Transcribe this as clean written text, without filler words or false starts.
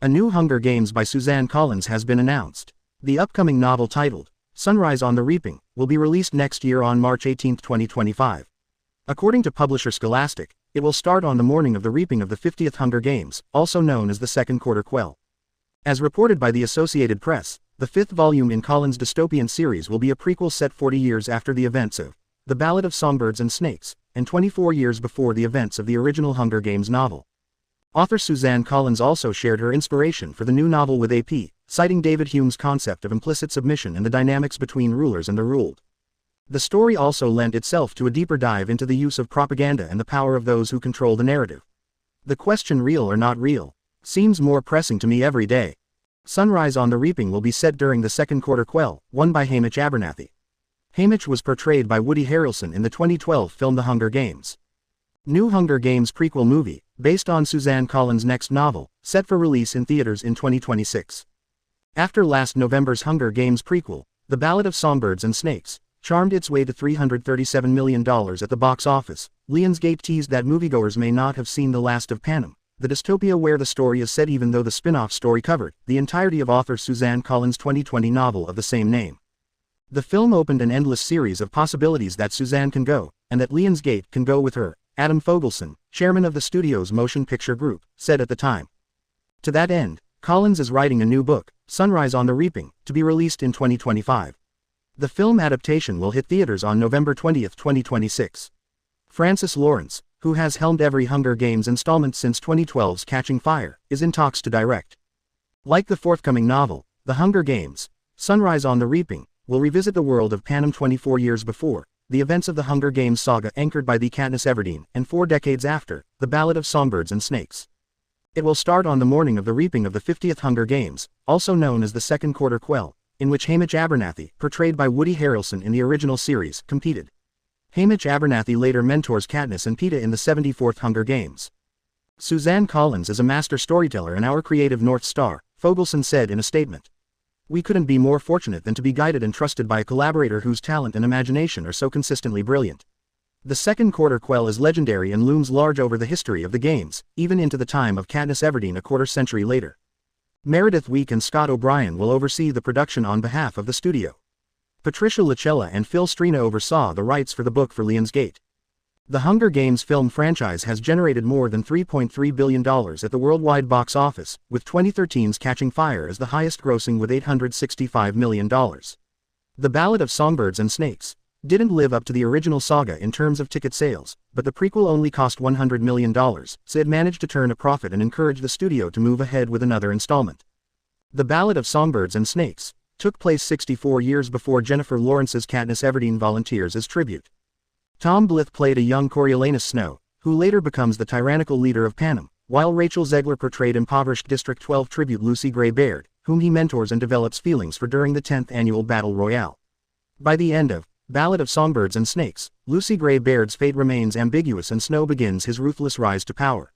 A new Hunger Games by Suzanne Collins has been announced. The upcoming novel titled Sunrise on the Reaping will be released next year on March 18, 2025. According to publisher Scholastic, it will start on the morning of the reaping of the 50th Hunger Games, also known as the second quarter quell. As reported by the Associated Press, the fifth volume in Collins' dystopian series will be a prequel set 40 years after the events of The Ballad of Songbirds and Snakes, and 24 years before the events of the original Hunger Games novel. Author Suzanne Collins also shared her inspiration for the new novel with AP, citing David Hume's concept of implicit submission and the dynamics between rulers and the ruled. The story also lent itself to a deeper dive into the use of propaganda and the power of those who control the narrative. The question, real or not real, seems more pressing to me every day. Sunrise on the Reaping will be set during the second quarter quell, won by haymitch Abernathy. Haymitch was portrayed by Woody Harrelson in the 2012 film The Hunger Games. New Hunger Games prequel movie, based on Suzanne Collins' next novel, set for release in theaters in 2026. After last November's Hunger Games prequel, The Ballad of Songbirds and Snakes, charmed its way to $337 million at the box office, Lionsgate teased that moviegoers may not have seen the last of Panem, the dystopia where the story is set, even though the spin-off story covered the entirety of author Suzanne Collins' 2020 novel of the same name. The film opened an endless series of possibilities that Suzanne can go, and that Lionsgate can go with her, Adam Fogelson, chairman of the studio's motion picture group, said at the time. To that end, Collins is writing a new book, Sunrise on the Reaping, to be released in 2025. The film adaptation will hit theaters on November 20, 2026. Francis Lawrence, who has helmed every Hunger Games installment since 2012's Catching Fire, is in talks to direct. Like the forthcoming novel, The Hunger Games, Sunrise on the Reaping will revisit the world of Panem 24 years before the events of the Hunger Games saga, anchored by the Katniss Everdeen, and 4 decades after The Ballad of Songbirds and Snakes. It will start on the morning of the reaping of the 50th Hunger Games, also known as the second quarter quell, in which haymitch Abernathy, portrayed by Woody Harrelson in the original series, competed. Haymitch Abernathy later mentors Katniss and Peeta in the 74th Hunger Games. Suzanne Collins is a master storyteller and our creative North Star, Fogelson said in a statement. We couldn't be more fortunate than to be guided and trusted by a collaborator whose talent and imagination are so consistently brilliant. The second quarter quell is legendary and looms large over the history of the games, even into the time of Katniss Everdeen a quarter century later. Meredith Week and Scott O'Brien will oversee the production on behalf of the studio. Patricia Lucella and Phil Strina oversaw the rights for the book for Lionsgate. The Hunger Games film franchise has generated more than $3.3 billion at the worldwide box office, with 2013's Catching Fire as the highest grossing with $865 million. The Ballad of Songbirds and Snakes didn't live up to the original saga in terms of ticket sales, but the prequel only cost $100 million, so it managed to turn a profit and encourage the studio to move ahead with another installment. The Ballad of Songbirds and Snakes took place 64 years before Jennifer Lawrence's Katniss Everdeen volunteers as tribute. Tom Blyth played a young Coriolanus Snow, who later becomes the tyrannical leader of Panem, while Rachel Zegler portrayed impoverished District 12 tribute Lucy Gray Baird, whom he mentors and develops feelings for during the 10th annual Battle Royale. By the end of Ballad of Songbirds and Snakes, Lucy Gray Baird's fate remains ambiguous and Snow begins his ruthless rise to power.